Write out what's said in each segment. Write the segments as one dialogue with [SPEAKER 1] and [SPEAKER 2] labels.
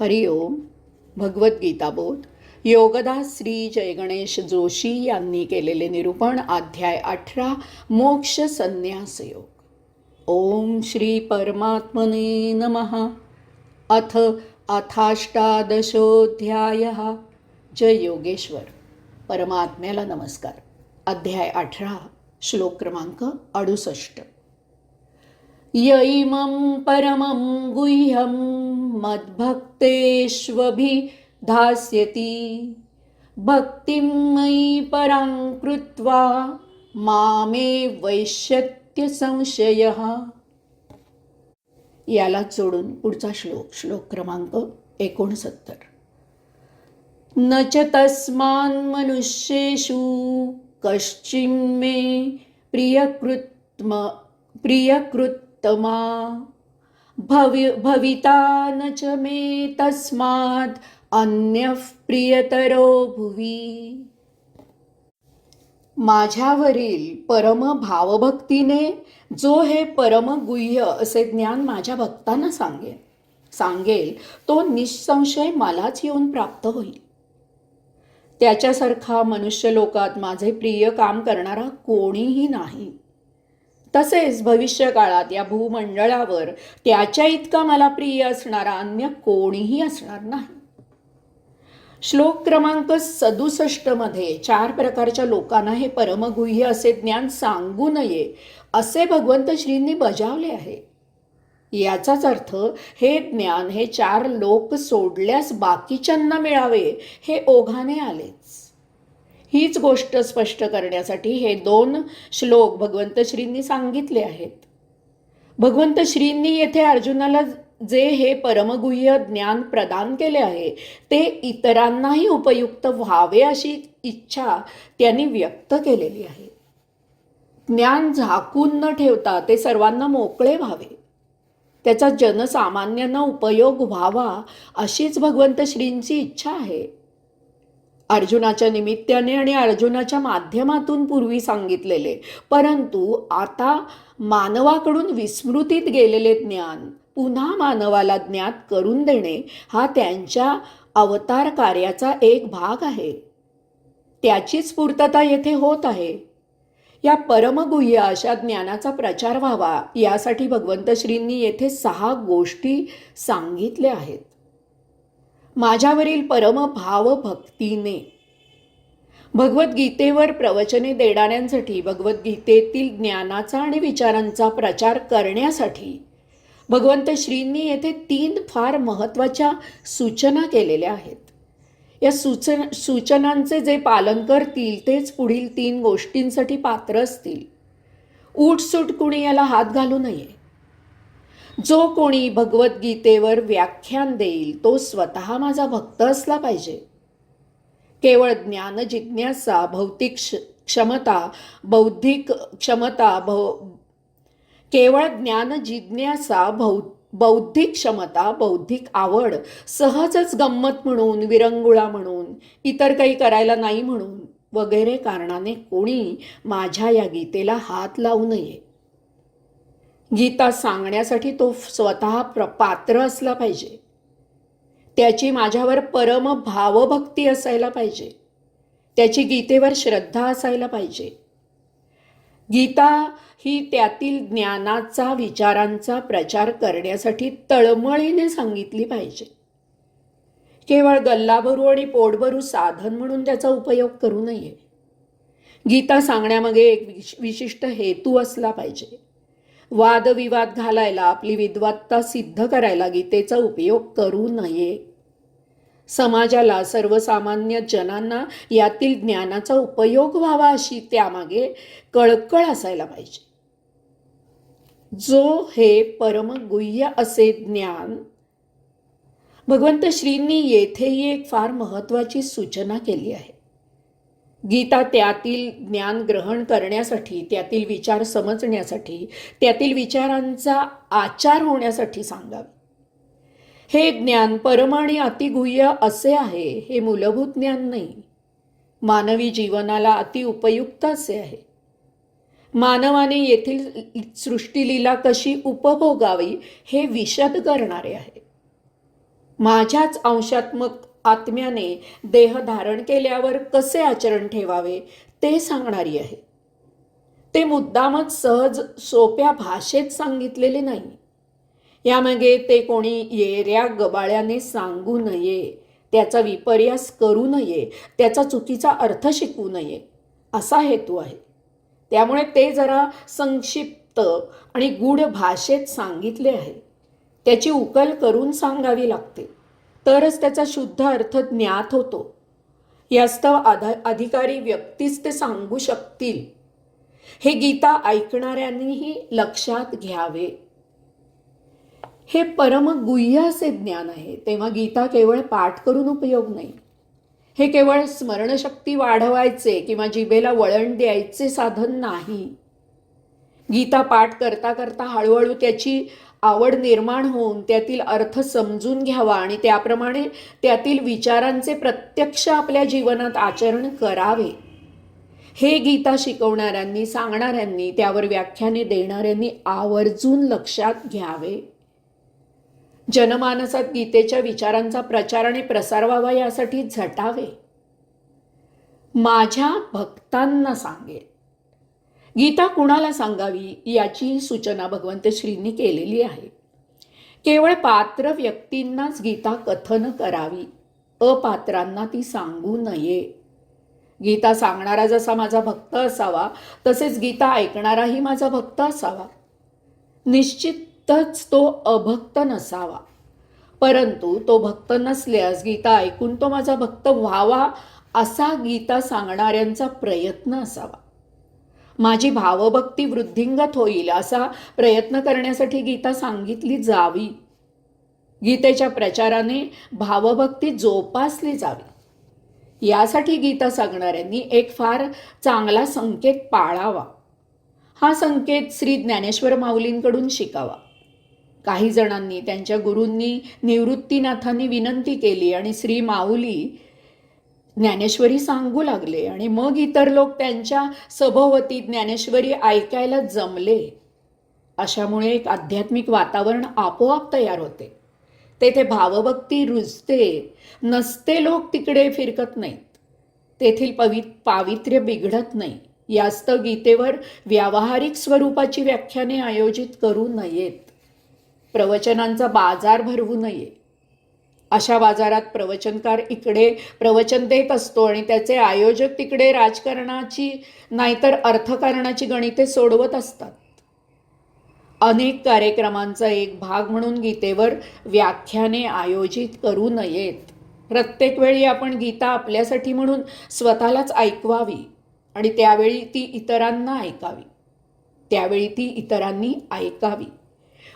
[SPEAKER 1] हरि ओम. भगवद्गीता बोध योगदास श्री जय गणेश जोशी यांनी केलेले निरूपण. अध्याय 18 मोक्ष संन्यास योग. ओम श्री परमात्मने नमः. अथ अथाष्टादशोऽध्यायः. जय योगेश्वर. परमात्म्याला नमस्कार. अध्याय 18 श्लोक क्रमांक 68. यैमं परमं गुह्यं मद्भक्तेष्वभिधास्यति भक्तिं मयि परां कृत्वा मामे वैश्यत्य संशयः. यालाच जोडून पुढचा श्लोक क्रमांक 69. न च तस्मान् मनुष्येषु कश्चिन्मे प्रियकृत्तमा भविता न च मे तस्मात् अन्यः प्रियतरो भुवि. माझ्यावरील परम भावभक्तीने जो हे परमगुह्य असे ज्ञान माझ्या भक्तांना सांगेल तो निःसंशय मलाच येऊन प्राप्त होईल. त्याच्यासारखा मनुष्य लोकात माझे प्रिय काम करणारा कोणीही नाही. तसेच भविष्य काळात या भूमंडळावर त्याच्या इतका मला प्रिय असणारा अन्य कोणीही असणार नाही. श्लोक क्रमांक 67 मध्ये 4 प्रकारच्या लोकांना हे परमगुह्य असे ज्ञान सांगू नये असे भगवंत श्रींनी बजावले आहे. याचाच अर्थ हे ज्ञान हे 4 लोक सोडल्यास बाकीच्यांना मिळावे हे ओघाने आलेच. हीच गोष्ट स्पष्ट करण्यासाठी हे 2 श्लोक भगवंत श्रींनी सांगितले आहेत. भगवंत श्रींनी येथे अर्जुनाला जे हे परमगुह्य ज्ञान प्रदान केले आहे ते इतरांनाही उपयुक्त व्हावे अशी इच्छा त्यांनी व्यक्त केलेली आहे. ज्ञान झाकून न ठेवता ते सर्वांना मोकळे व्हावे, त्याचा जनसामान्यांना उपयोग व्हावा अशीच भगवंत श्रींची इच्छा आहे. अर्जुनाच्या निमित्ताने आणि अर्जुनाच्या माध्यमातून पूर्वी सांगितलेले परंतु आता मानवाकडून विस्मृतीत गेलेले ज्ञान पुन्हा मानवाला ज्ञात करून देणे हा त्यांच्या अवतार कार्याचा एक भाग आहे. त्याचीच पूर्तता येथे होत आहे. या परमगुह्य अशा ज्ञानाचा प्रचार व्हावा यासाठी भगवंत श्रींनी येथे 6 गोष्टी सांगितल्या आहेत. माझ्यावरील परमभाव भक्तीने. भगवद्गीतेवर प्रवचने देणाऱ्यांसाठी भगवद्गीतेतील ज्ञानाचा आणि विचारांचा प्रचार करण्यासाठी भगवंत श्रींनी येथे 3 फार महत्त्वाच्या सूचना केलेल्या आहेत. या सूचनांचे जे पालन करतील तेच पुढील 3 गोष्टींसाठी पात्र असतील. उठसूट कुणी याला हात घालू नये. जो कोणी भगवद्गीतेवर व्याख्यान देईल तो स्वतः माझा भक्त असला पाहिजे. केवळ ज्ञान जिज्ञासा, बौद्धिक क्षमता, बौद्धिक आवड, सहजच गंमत म्हणून, विरंगुळा म्हणून, इतर काही करायला नाही म्हणून वगैरे कारणाने कोणी माझ्या या गीतेला हात लावू नये. गीता सांगण्यासाठी तो स्वतः पात्र असला पाहिजे. त्याची माझ्यावर परम भावभक्ती असायला पाहिजे. त्याची गीतेवर श्रद्धा असायला पाहिजे. गीता ही त्यातील ज्ञानाचा, विचारांचा प्रचार करण्यासाठी तळमळीने सांगितली पाहिजे. केवळ गल्लाभरू आणि पोटभरू साधन म्हणून त्याचा उपयोग करू नये. गीता सांगण्यामागे एक विशिष्ट हेतू असला पाहिजे. वादविवाद घालायला, आपली विद्वत्ता सिद्ध करायला गीतेचा उपयोग करू नये. समाजाला, सर्वसामान्य जनांना यातील ज्ञानाचा उपयोग व्हावा अशी त्यामागे कळकळ असायला पाहिजे. जो हे परमगुह्य असे ज्ञान भगवंत श्रींनी येथेही एक फार महत्त्वाची सूचना केली आहे. गीता त्यातील ज्ञान ग्रहण करण्यासाठी, त्यातील विचार समजण्यासाठी, त्यातील विचारांचा आचार होण्यासाठी सांगावे. हे ज्ञान परम आणि अतिगुह्य असे आहे. हे मूलभूत ज्ञान नाही. मानवी जीवनाला अतिउपयुक्त असे आहे. मानवाने येथील सृष्टीलीला कशी उपभोगावी हे विशद करणारे आहे. माझ्याच अंशात्मक आत्म्याने देह धारण केल्यावर कसे आचरण ठेवावे ते सांगणारी आहे. ते मुद्दामच सहज सोप्या भाषेत सांगितलेले नाही. यामागे ते कोणी येऱ्या गबाळ्याने सांगू नये, त्याचा विपर्यास करू नये, त्याचा चुकीचा अर्थ शिकवू नये असा हेतू आहे. त्यामुळे ते जरा संक्षिप्त आणि गूढ भाषेत सांगितले आहे. त्याची उकल करून सांगावी लागते, तरच त्याचा शुद्ध अर्थ ज्ञात होतो. यास्तव अधिकारी व्यक्तीच ते सांगू शकतील. हे गीता ऐकणाऱ्यांनीही लक्षात घ्यावे. हे परमगुह्य असे ज्ञान आहे. तेव्हा गीता केवळ पाठ करून उपयोग नाही. हे केवळ स्मरणशक्ती वाढवायचे किंवा जिभेला वळण द्यायचे साधन नाही. गीता पाठ करता करता हळूहळू त्याची आवड निर्माण होऊन त्यातील अर्थ समजून घ्यावा आणि त्याप्रमाणे त्यातील विचारांचे प्रत्यक्ष आपल्या जीवनात आचरण करावे. हे गीता शिकवणाऱ्यांनी, सांगणाऱ्यांनी, त्यावर व्याख्याने देणाऱ्यांनी आवर्जून लक्षात घ्यावे. जनमानसात गीतेच्या विचारांचा प्रचार आणि प्रसार व्हावा यासाठी झटावे. माझ्या भक्तांना सांगेल. गीता कुणाला सांगावी याची सूचना भगवंत श्रींनी केलेली आहे. केवळ पात्र व्यक्तींनाच गीता कथन करावी, अपात्रांना ती सांगू नये. गीता सांगणारा जसा माझा भक्त असावा तसेच गीता ऐकणाराही माझा भक्त असावा. निश्चितच तो अभक्त नसावा, परंतु तो भक्त नसल्यास गीता ऐकून तो माझा भक्त व्हावा असा गीता सांगणाऱ्यांचा प्रयत्न असावा. माझी भावभक्ती वृद्धिंगत होईल असा प्रयत्न करण्यासाठी गीता सांगितली जावी. गीतेच्या प्रचाराने भावभक्ती जोपासली जावी. यासाठी गीता सांगणाऱ्यांनी एक फार चांगला संकेत पाळावा. हा संकेत श्री ज्ञानेश्वर माऊलींकडून शिकावा. काही जणांनी, त्यांच्या गुरूंनी, निवृत्तीनाथांनी विनंती केली आणि श्री माऊली ज्ञानेश्वरी सांगू लागले आणि मग इतर लोक त्यांच्या सभोवती ज्ञानेश्वरी ऐकायला जमले. अशामुळे एक आध्यात्मिक वातावरण आपोआप तयार होते. तेथे भावभक्ती रुजते. नसते लोक तिकडे फिरकत नाहीत. तेथील पावित्र्य बिघडत नाही. यास्तव गीतेवर व्यावहारिक स्वरूपाची व्याख्याने आयोजित करू नयेत. प्रवचनांचा बाजार भरवू नये. अशा बाजारात प्रवचनकार इकडे प्रवचन देत असतो आणि त्याचे आयोजक तिकडे राजकारणाची नाहीतर अर्थकारणाची गणिते सोडवत असतात. अनेक कार्यक्रमांचा एक भाग म्हणून गीतेवर व्याख्याने आयोजित करू नयेत. प्रत्येक वेळी आपण गीता आपल्यासाठी म्हणून स्वतःलाच ऐकवावी आणि त्यावेळी ती इतरांनी ऐकावी.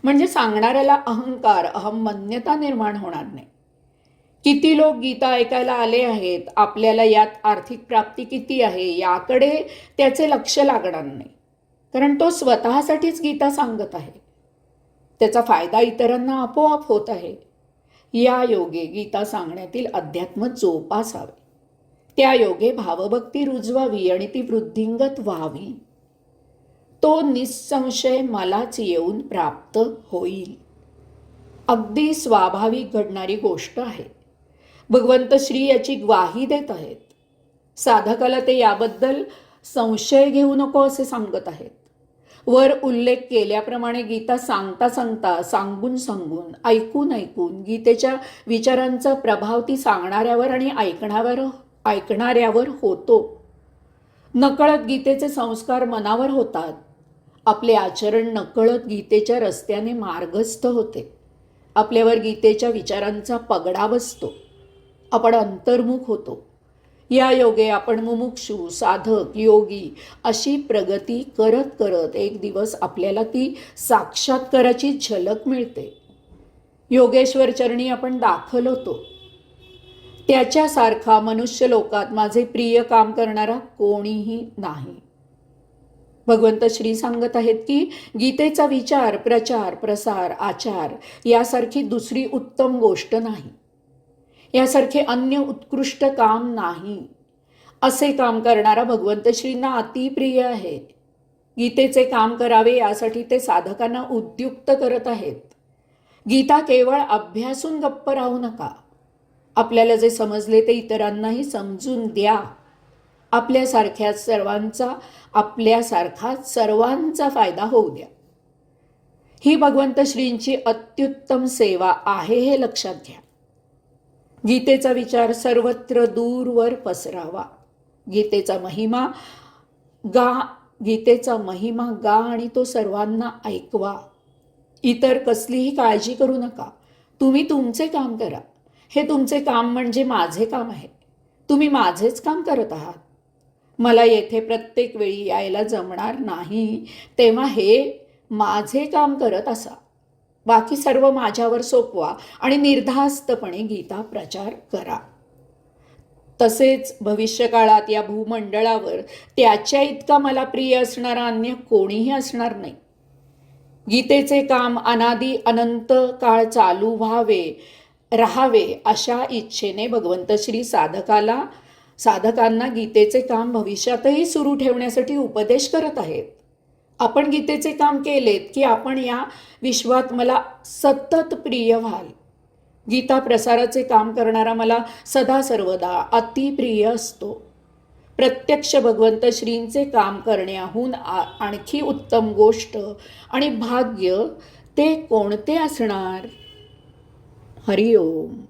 [SPEAKER 1] म्हणजे सांगणाऱ्याला अहंकार, अहमन्यता निर्माण होणार नाही. किती लोक गीता ऐकायला आले आहेत, आपल्याला यात आर्थिक प्राप्ती किती आहे याकडे त्याचे लक्ष लागणार नाही. कारण तो स्वतःसाठीच गीता सांगत आहे. त्याचा फायदा इतरांना आपोआप होत आहे. या योगे गीता सांगण्यातील अध्यात्म जोपासावे. त्या योगे भावभक्ती रुजवावी आणि ती वृद्धिंगत व्हावी. तो निसंशय मलाच येऊन प्राप्त होईल. अगदी स्वाभाविक घडणारी गोष्ट आहे. भगवंत श्री याची ग्वाही देत आहेत. साधकाला ते याबद्दल संशय घेऊ नको असे सांगत आहेत. वर उल्लेख केल्याप्रमाणे गीता सांगता सांगता, सांगून सांगून, ऐकून ऐकून गीतेच्या विचारांचा प्रभाव ती सांगणाऱ्यावर आणि ऐकणाऱ्यावर होतो. नकळत गीतेचे संस्कार मनावर होतात. आपले आचरण नकळत गीतेच्या रस्त्याने मार्गस्थ होते. आपल्यावर गीतेच्या विचारांचा पगडा बसतो. आपण अंतर्मुख होतो. या योगे आपण मुमुक्षू, साधक, योगी अशी प्रगती करत करत एक दिवस आपल्याला ती साक्षात्काराची झलक मिळते. योगेश्वर चरणी आपण दाखल होतो. त्याच्यासारखा मनुष्य लोकात माझे प्रिय काम करणारा कोणीही नाही. भगवंत श्री सांगत आहेत की गीतेचा विचार, प्रचार, प्रसार, आचार यासारखी दुसरी उत्तम गोष्ट नाही. यासारखे अन्य उत्कृष्ट काम नाही. असे काम करणारा भगवंत श्रींना अतिप्रिय आहे. गीतेचे काम करावे यासाठी ते साधकांना उद्युक्त करत आहेत. गीता केवळ अभ्यासून गप्प राहू नका. आपल्याला जे समजले ते इतरांनाही समजून द्या. आपल्यासारखाच सर्वांचा फायदा होऊ द्या. ही भगवंत श्रींची अत्युत्तम सेवा आहे हे लक्षात घ्या. गीतेचा विचार सर्वत्र दूरवर पसरावा. गीतेचा महिमा गा आणि तो सर्वांना ऐकवा. इतर कसलीही काळजी करू नका. तुम्ही तुमचे काम करा. हे तुमचे काम म्हणजे माझे काम आहे. तुम्ही माझेच काम करत आहात. मला येथे प्रत्येक वेळी यायला जमणार नाही, तेव्हा हे माझे काम करत असा. बाकी सर्व माझ्यावर सोपवा आणि निर्धास्तपणे गीता प्रचार करा. तसेच भविष्यकाळात या भूमंडळावर त्याच्या इतका मला प्रिय असणारा अन्य कोणीही असणार नाही. गीतेचे काम अनादी अनंत काळ चालू राहावे अशा इच्छेने भगवंत श्री साधकांना गीतेचे काम भविष्यातही सुरू ठेवण्यासाठी उपदेश करत आहेत. आपण गीतेचे काम केलेत की आपण या विश्वात मला सतत प्रिय व्हाल. गीता प्रसाराचे काम करणारा मला सदा सर्वदा अतिप्रिय असतो. प्रत्यक्ष भगवंत श्रींचे काम करण्याहून आणखी उत्तम गोष्ट आणि भाग्य ते कोणते असणार? हरिओम.